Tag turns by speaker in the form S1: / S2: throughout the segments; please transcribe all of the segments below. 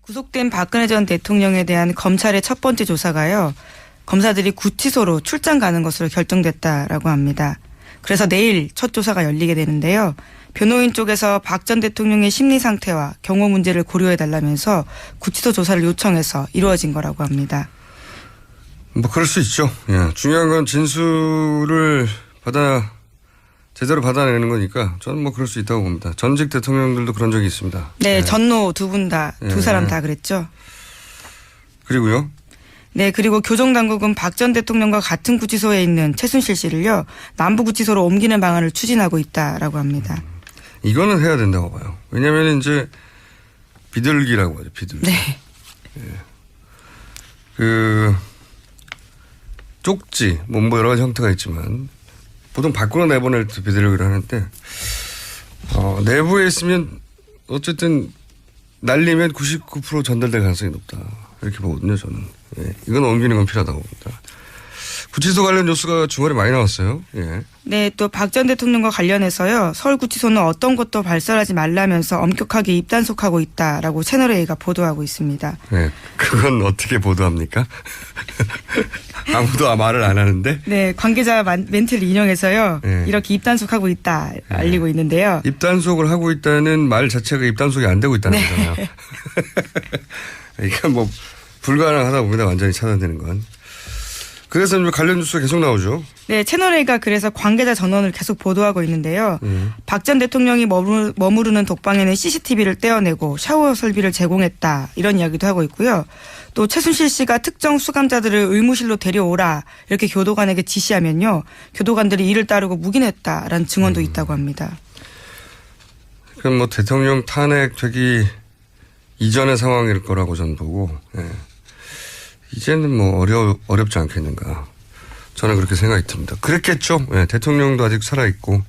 S1: 구속된 박근혜 전 대통령에 대한 검찰의 첫 번째 조사가요. 검사들이 구치소로 출장 가는 것으로 결정됐다라고 합니다. 그래서 내일 첫 조사가 열리게 되는데요. 변호인 쪽에서 박 전 대통령의 심리 상태와 경호 문제를 고려해달라면서 구치소 조사를 요청해서 이루어진 거라고 합니다.
S2: 뭐 그럴 수 있죠. 예. 중요한 건 진술을 제대로 받아내는 거니까 저는 뭐 그럴 수 있다고 봅니다. 전직 대통령들도 그런 적이 있습니다.
S1: 네,
S2: 예.
S1: 전노 두 분 다, 두 사람 다 그랬죠.
S2: 그리고요.
S1: 네, 그리고 교정당국은 박 전 대통령과 같은 구치소에 있는 최순실 씨를요, 남부구치소로 옮기는 방안을 추진하고 있다라고 합니다.
S2: 이거는 해야 된다고 봐요. 왜냐하면 이제 비둘기라고 하죠. 비둘기.
S1: 네.
S2: 예. 쪽지, 뭐 여러 가지 형태가 있지만 보통 밖으로 내보낼 때 비둘기를 하는데 내부에 있으면 어쨌든 날리면 99% 전달될 가능성이 높다. 이렇게 보거든요, 저는. 예. 이건 옮기는 건 필요하다고 봅니다. 구치소 관련 뉴스가 주말에 많이 나왔어요. 예.
S1: 네, 또 박 전 대통령과 관련해서요. 서울구치소는 어떤 것도 발설하지 말라면서 엄격하게 입단속하고 있다라고 채널A가 보도하고 있습니다.
S2: 네, 그건 어떻게 보도합니까? 아무도 말을 안 하는데?
S1: 네, 관계자 멘트를 인용해서요.
S2: 네.
S1: 이렇게 입단속하고 있다 알리고 있는데요.
S2: 입단속을 하고 있다는 말 자체가 입단속이 안 되고 있다는
S1: 네.
S2: 거잖아요. 이게 뭐 불가능하다 봅니다. 완전히 차단되는 건. 그래서 관련 뉴스가 계속 나오죠.
S1: 네, 채널A가 그래서 관계자 전원을 계속 보도하고 있는데요. 박 전 대통령이 머무르는 독방에는 CCTV를 떼어내고 샤워 설비를 제공했다. 이런 이야기도 하고 있고요. 또 최순실 씨가 특정 수감자들을 의무실로 데려오라. 이렇게 교도관에게 지시하면요. 교도관들이 이를 따르고 묵인했다라는 증언도 있다고 합니다.
S2: 그럼 뭐 대통령 탄핵되기 이전의 상황일 거라고 저는 보고, 예. 이제는 뭐 어렵지 않겠는가. 저는 그렇게 생각이 듭니다. 그랬겠죠. 예, 대통령도 아직 살아있고,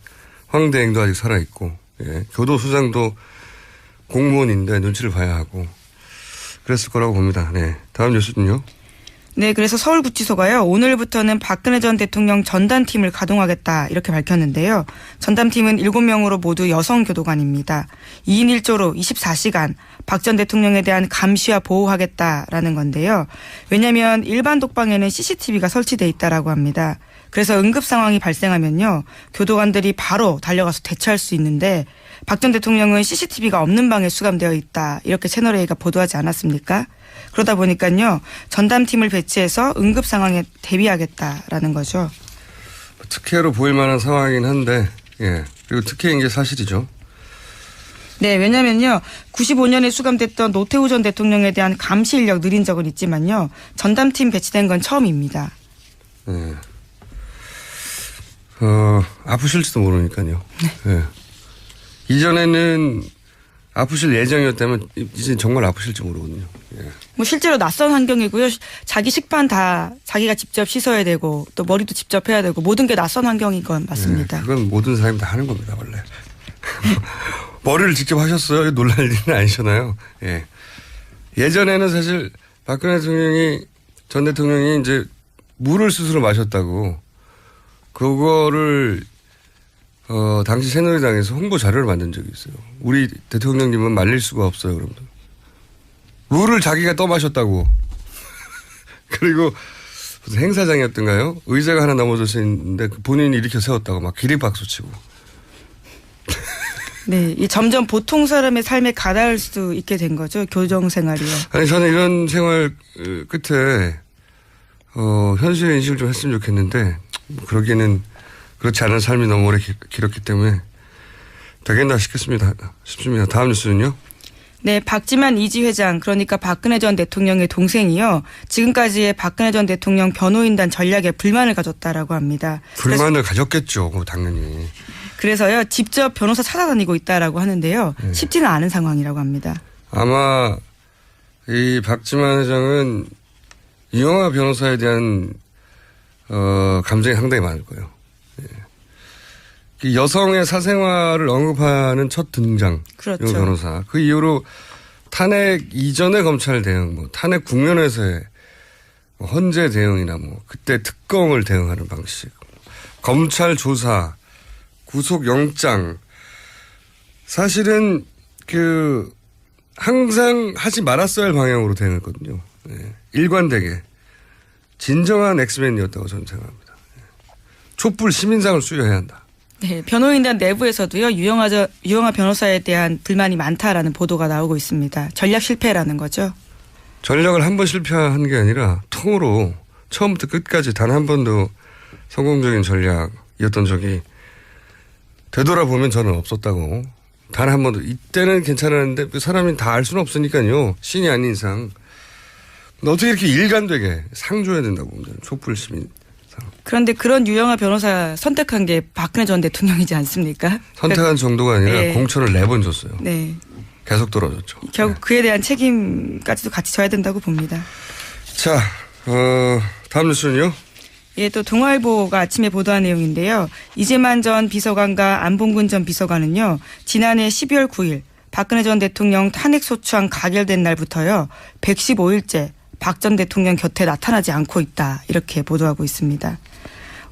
S2: 황대행도 아직 살아있고, 예, 교도소장도 공무원인데 눈치를 봐야 하고, 그랬을 거라고 봅니다. 네. 다음 뉴스는요.
S1: 네, 그래서 서울구치소가요. 오늘부터는 박근혜 전 대통령 전담팀을 가동하겠다 이렇게 밝혔는데요. 전담팀은 7명으로 모두 여성 교도관입니다. 2인 1조로 24시간 박 전 대통령에 대한 감시와 보호하겠다라는 건데요. 왜냐하면 일반 독방에는 CCTV가 설치돼 있다라고 합니다. 그래서 응급 상황이 발생하면요. 교도관들이 바로 달려가서 대처할 수 있는데 박 전 대통령은 CCTV가 없는 방에 수감되어 있다. 이렇게 채널A가 보도하지 않았습니까? 그러다 보니까요. 전담팀을 배치해서 응급 상황에 대비하겠다라는 거죠.
S2: 특혜로 보일 만한 상황이긴 한데, 예. 그리고 특혜인 게 사실이죠.
S1: 네, 왜냐면요. 95년에 수감됐던 노태우 전 대통령에 대한 감시 인력 늘린 적은 있지만요. 전담팀 배치된 건 처음입니다.
S2: 예. 아프실지도 모르니까요. 네. 예. 이전에는 아프실 예정이었다면 이제 정말 아프실지 모르거든요. 예.
S1: 뭐 실제로 낯선 환경이고요. 자기 식판 다 자기가 직접 씻어야 되고 또 머리도 직접 해야 되고 모든 게 낯선 환경인 건 맞습니다.
S2: 예. 그건 모든 사람이 다 하는 겁니다, 원래. 머리를 직접 하셨어요? 놀랄 일은 아니잖아요. 예. 예전에는 사실 박근혜 전 대통령이 이제 물을 스스로 마셨다고 그거를 당시 새누리당에서 홍보 자료를 만든 적이 있어요. 우리 대통령님은 말릴 수가 없어요. 그러면 물을 자기가 떠마셨다고. 그리고 무슨 행사장이었던가요? 의자가 하나 넘어져 있는데 본인이 일으켜 세웠다고 막 기립박수 치고.
S1: 네, 이 점점 보통 사람의 삶에 가닿을 수 있게 된 거죠. 교정 생활이요.
S2: 아니 저는 이런 생활 끝에 현실의 인식을 좀 했으면 좋겠는데 그러기에는 그렇지 않은 삶이 너무 오래 길었기 때문에 되겠나 싶습니다. 다음 뉴스는요.
S1: 네, 박지만 이지 회장 그러니까 박근혜 전 대통령의 동생이요. 지금까지의 박근혜 전 대통령 변호인단 전략에 불만을 가졌다라고 합니다.
S2: 불만을 가졌겠죠. 당연히.
S1: 그래서요. 직접 변호사 찾아다니고 있다라고 하는데요.
S2: 네.
S1: 쉽지는 않은 상황이라고 합니다. 아마
S2: 이 박지만 회장은 이영하 변호사에 대한 감정이 상당히 많을 거예요. 예. 여성의 사생활을 언급하는 첫 등장.
S1: 그렇죠.
S2: 이 변호사. 그 이후로 탄핵 이전의 검찰 대응, 뭐 탄핵 국면에서의 헌재 대응이나 뭐 그때 특검을 대응하는 방식, 검찰 조사, 구속영장. 사실은 항상 하지 말았어야 할 방향으로 대응했거든요. 예. 일관되게. 진정한 엑스맨이었다고 저는 생각합니다. 예. 촛불 시민상을 수여해야 한다.
S1: 네, 변호인단 내부에서도요, 유영하 변호사에 대한 불만이 많다라는 보도가 나오고 있습니다. 전략 실패라는 거죠.
S2: 전략을 한 번 실패한 게 아니라 통으로 처음부터 끝까지 단 한 번도 성공적인 전략이었던 적이 되돌아보면 저는 없었다고. 단 한 번도. 이때는 괜찮았는데 그 사람이 다 알 수는 없으니까요. 신이 아닌 이상. 어떻게 이렇게 일관되게 상 줘야 된다고 봅니다. 촛불 시민.
S1: 그런데 그런 유영하 변호사 선택한 게 박근혜 전 대통령이지 않습니까?
S2: 선택한 정도가 아니라
S1: 네.
S2: 공천을 4번 줬어요.
S1: 네.
S2: 계속 떨어졌죠.
S1: 결국
S2: 네.
S1: 그에 대한 책임까지도 같이 져야 된다고 봅니다.
S2: 자, 다음 뉴스는요.
S1: 예, 또 동아일보가 아침에 보도한 내용인데요. 이재만 전 비서관과 안봉근 전 비서관은요, 지난해 12월 9일 박근혜 전 대통령 탄핵소추안 가결된 날부터요, 115일째 박 전 대통령 곁에 나타나지 않고 있다. 이렇게 보도하고 있습니다.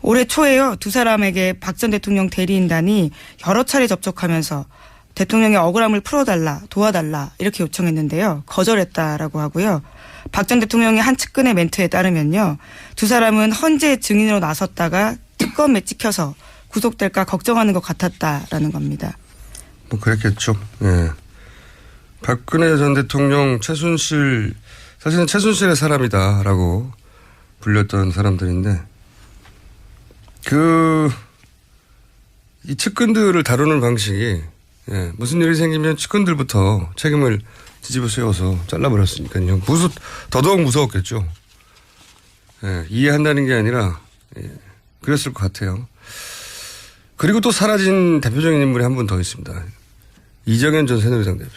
S1: 올해 초에요, 두 사람에게 박 전 대통령 대리인단이 여러 차례 접촉하면서 대통령의 억울함을 풀어달라, 도와달라 이렇게 요청했는데요. 거절했다라고 하고요. 박 전 대통령의 한 측근의 멘트에 따르면요. 두 사람은 헌재 증인으로 나섰다가 특검에 찍혀서 구속될까 걱정하는 것 같았다라는 겁니다.
S2: 뭐 그랬겠죠. 예. 박근혜 전 대통령 최순실, 사실은 최순실의 사람이다라고 불렸던 사람들인데 이 측근들을 다루는 방식이, 예, 무슨 일이 생기면 측근들부터 책임을 뒤집어 세워서 잘라버렸으니까요. 더더욱 무서웠겠죠. 예, 이해한다는 게 아니라, 예, 그랬을 것 같아요. 그리고 또 사라진 대표적인 인물이 한 분 더 있습니다. 이정현 전 새누리당 대표.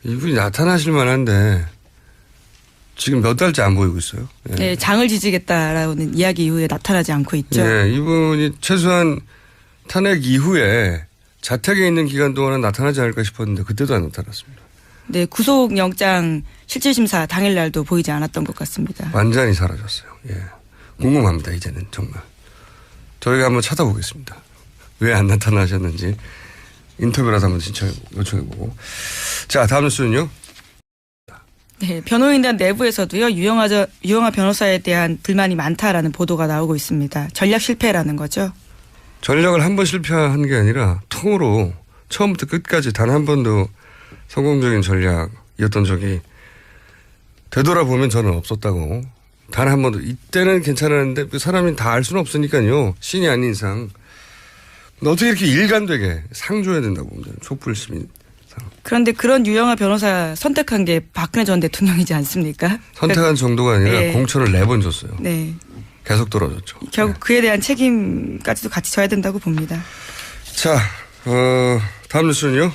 S2: 이분이 나타나실 만한데 지금 몇 달째 안 보이고 있어요. 예.
S1: 네, 장을 지지겠다라는 이야기 이후에 나타나지 않고 있죠.
S2: 예, 이분이 최소한 탄핵 이후에 자택에 있는 기간 동안은 나타나지 않을까 싶었는데 그때도 안 나타났습니다.
S1: 네, 구속영장 실질심사 당일날도 보이지 않았던 것 같습니다.
S2: 완전히 사라졌어요. 예. 궁금합니다, 이제는 정말. 저희가 한번 찾아보겠습니다. 왜 안 나타나셨는지 인터뷰라도 한번 요청해보고. 자, 다음 뉴스는요.
S1: 네, 변호인단 내부에서도요, 유영하 변호사에 대한 불만이 많다라는 보도가 나오고 있습니다. 전략 실패라는 거죠.
S2: 전략을 한 번 실패한 게 아니라 통으로 처음부터 끝까지 단 한 번도 성공적인 전략이었던 적이 되돌아보면 저는 없었다고. 단 한 번도. 이때는 괜찮았는데 그 사람이 다 알 수는 없으니까요. 신이 아닌 이상. 어떻게 이렇게 일관되게 상 줘야 된다고 봅니다. 촛불 시민 상.
S1: 그런데 그런 유영하 변호사 선택한 게 박근혜 전 대통령이지 않습니까?
S2: 선택한 정도가 아니라
S1: 네.
S2: 공천을 4번 줬어요.
S1: 네.
S2: 계속 떨어졌죠.
S1: 결국
S2: 네.
S1: 그에 대한 책임까지도 같이 져야 된다고 봅니다.
S2: 자, 다음 뉴스는요.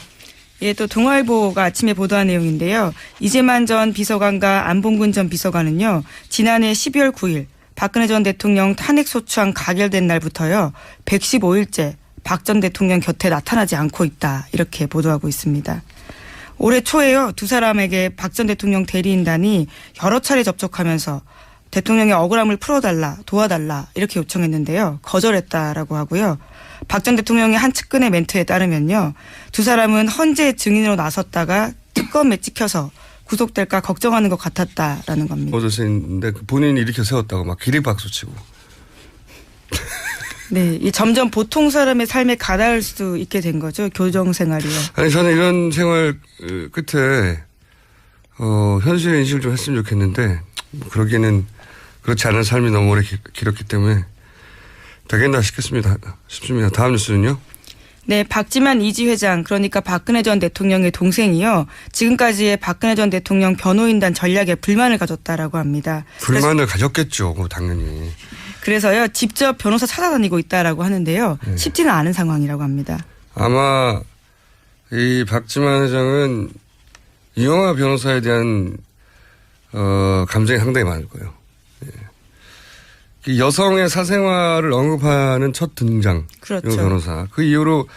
S1: 예, 또 동아일보가 아침에 보도한 내용인데요. 이재만 전 비서관과 안봉근 전 비서관은요, 지난해 12월 9일 박근혜 전 대통령 탄핵소추안 가결된 날부터요, 115일째 박 전 대통령 곁에 나타나지 않고 있다. 이렇게 보도하고 있습니다. 올해 초에요, 두 사람에게 박 전 대통령 대리인단이 여러 차례 접촉하면서 대통령의 억울함을 풀어달라, 도와달라 이렇게 요청했는데요. 거절했다라고 하고요. 박 전 대통령의 한 측근의 멘트에 따르면요. 두 사람은 헌재 증인으로 나섰다가 특검에 찍혀서 구속될까 걱정하는 것 같았다라는 겁니다.
S2: 어제인데 본인이 일으켜 세웠다고 막 기립박수 치고.
S1: 네, 이 점점 보통 사람의 삶에 가닿을 수 있게 된 거죠. 교정 생활이요.
S2: 아니 저는 이런 생활 끝에 현실의 인식을 좀 했으면 좋겠는데 그러기에는 그렇지 않은 삶이 너무 오래 길었기 때문에 되겠나 싶습니다. 다음 뉴스는요.
S1: 네, 박지만 이지 회장, 그러니까 박근혜 전 대통령의 동생이요, 지금까지의 박근혜 전 대통령 변호인단 전략에 불만을 가졌다라고 합니다.
S2: 불만을 가졌겠죠, 당연히.
S1: 그래서요, 직접 변호사 찾아다니고 있다라고 하는데요,
S2: 네.
S1: 쉽지는 않은 상황이라고 합니다. 아마
S2: 이 박지만 회장은 유영하 변호사에 대한 감정이 상당히 많을 거예요. 예. 여성의 사생활을 언급하는 첫 등장.
S1: 그렇죠.
S2: 유 변호사. 그 이후로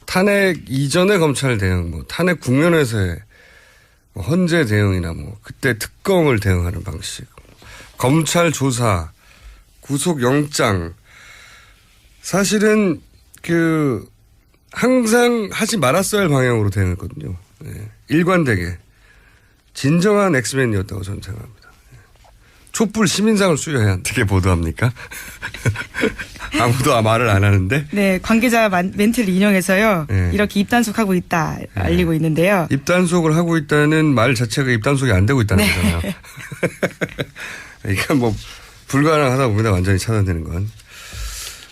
S2: 탄핵 이전의 검찰 대응, 탄핵 국면에서의 헌재 대응이나 그때 특검을 대응하는 방식, 검찰 조사, 구속영장. 사실은 항상 하지 말았어야 할 방향으로 대응했거든요. 예. 일관되게 진정한 엑스맨이었다고 저는 생각합니다. 촛불 시민상을 수여해야 어떻게 보도합니까? 아무도 말을 안 하는데.
S1: 네, 관계자 멘트를 인용해서요.
S2: 네.
S1: 이렇게 입단속하고 있다 알리고 있는데요.
S2: 입단속을 하고 있다는 말 자체가 입단속이 안 되고 있다는 거잖아요. 이건 뭐 불가능하다 봅니다. 완전히 차단되는 건.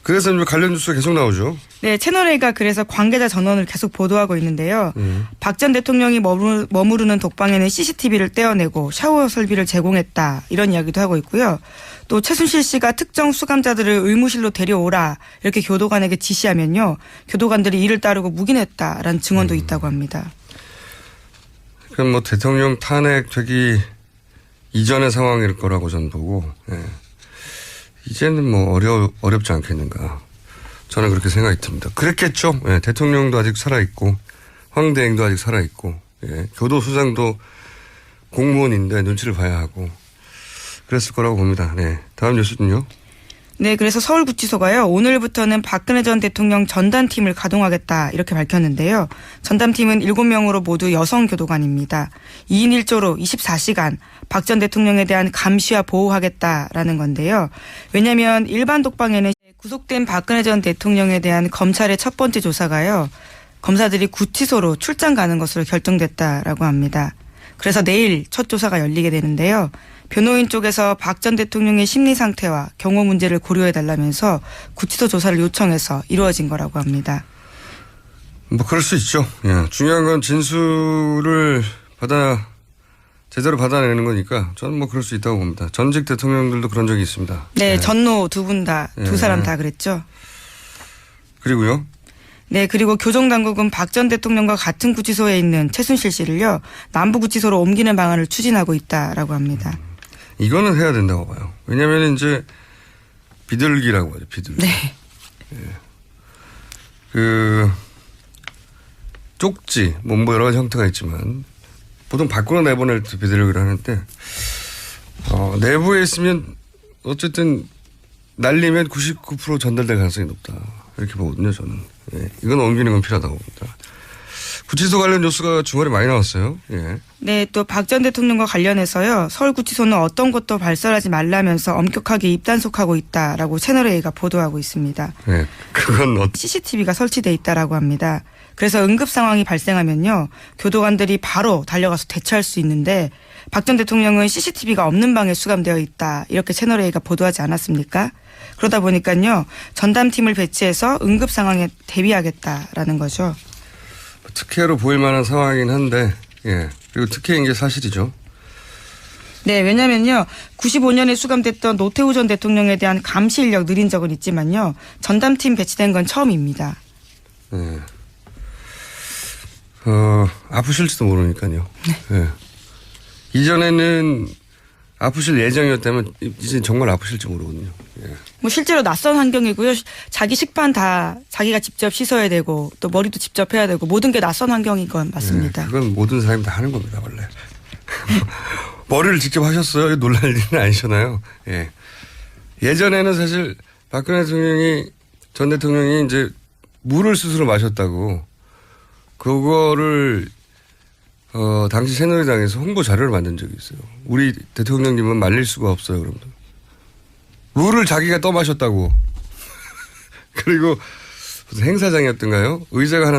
S2: 그래서 이제 관련 뉴스가 계속 나오죠.
S1: 네, 채널A가 그래서 관계자 전원을 계속 보도하고 있는데요. 박 전 대통령이 머무르는 독방에는 CCTV를 떼어내고 샤워 설비를 제공했다. 이런 이야기도 하고 있고요. 또 최순실 씨가 특정 수감자들을 의무실로 데려오라. 이렇게 교도관에게 지시하면요. 교도관들이 이를 따르고 묵인했다라는 증언도 있다고 합니다.
S2: 그럼 뭐 대통령 탄핵되기 이전의 상황일 거라고 저는 보고, 예. 이제는 뭐 어렵지 않겠는가. 저는 그렇게 생각이 듭니다. 그랬겠죠. 예. 대통령도 아직 살아있고, 황대행도 아직 살아있고, 예. 교도소장도 공무원인데 눈치를 봐야 하고, 그랬을 거라고 봅니다. 네. 다음 뉴스는요.
S1: 네, 그래서 서울구치소가요. 오늘부터는 박근혜 전 대통령 전담팀을 가동하겠다 이렇게 밝혔는데요. 전담팀은 7명으로 모두 여성 교도관입니다. 2인 1조로 24시간 박 전 대통령에 대한 감시와 보호하겠다라는 건데요. 왜냐하면 일반 독방에는 구속된 박근혜 전 대통령에 대한 검찰의 첫 번째 조사가요. 검사들이 구치소로 출장 가는 것으로 결정됐다라고 합니다. 그래서 내일 첫 조사가 열리게 되는데요. 변호인 쪽에서 박 전 대통령의 심리 상태와 경호 문제를 고려해달라면서 구치소 조사를 요청해서 이루어진 거라고 합니다.
S2: 뭐 그럴 수 있죠. 예. 중요한 건 진술을 제대로 받아내는 거니까 저는 뭐 그럴 수 있다고 봅니다. 전직 대통령들도 그런 적이 있습니다.
S1: 네,
S2: 예.
S1: 전노 두 분 다, 두 사람 다 그랬죠.
S2: 그리고요.
S1: 네, 그리고 교정당국은 박 전 대통령과 같은 구치소에 있는 최순실 씨를요. 남부구치소로 옮기는 방안을 추진하고 있다라고 합니다.
S2: 이거는 해야 된다고 봐요. 왜냐하면 이제 비둘기라고 하죠. 비둘기.
S1: 네.
S2: 예. 쪽지 뭐 여러 가지 형태가 있지만 보통 밖으로 내보낼 때 비둘기를 하는데 내부에 있으면 어쨌든 날리면 99% 전달될 가능성이 높다. 이렇게 보거든요. 저는. 예. 이건 옮기는 건 필요하다고 봅니다. 구치소 관련 뉴스가 주말에 많이 나왔어요. 예.
S1: 네, 또 박 전 대통령과 관련해서요. 서울구치소는 어떤 것도 발설하지 말라면서 엄격하게 입단속하고 있다라고 채널A가 보도하고 있습니다.
S2: 예. 그건
S1: CCTV가 설치돼 있다라고 합니다. 그래서 응급 상황이 발생하면요. 교도관들이 바로 달려가서 대처할 수 있는데 박 전 대통령은 CCTV가 없는 방에 수감되어 있다. 이렇게 채널A가 보도하지 않았습니까? 그러다 보니까요. 전담팀을 배치해서 응급 상황에 대비하겠다라는 거죠.
S2: 특혜로 보일 만한 상황이긴 한데, 예. 그리고 특혜인 게 사실이죠.
S1: 네, 왜냐면요. 95년에 수감됐던 노태우 전 대통령에 대한 감시 인력 느린 적은 있지만요. 전담팀 배치된 건 처음입니다.
S2: 예. 아프실지도 모르니까요.
S1: 네.
S2: 예. 이전에는 아프실 예정이었다면 이제 정말 아프실지 모르거든요. 예.
S1: 뭐 실제로 낯선 환경이고요. 자기 식판 다 자기가 직접 씻어야 되고 또 머리도 직접 해야 되고 모든 게 낯선 환경인 건 맞습니다.
S2: 예. 그건 모든 사람이 다 하는 겁니다, 원래. 머리를 직접 하셨어요? 놀랄 일은 아니잖아요. 예. 예전에는 사실 박근혜 전 대통령이 이제 물을 스스로 마셨다고 그거를 당시 새누리당에서 홍보 자료를 만든 적이 있어요. 우리 대통령님은 말릴 수가 없어요. 그러면서 물을 자기가 떠마셨다고. 그리고 무슨 행사장이었던가요? 의자가 하나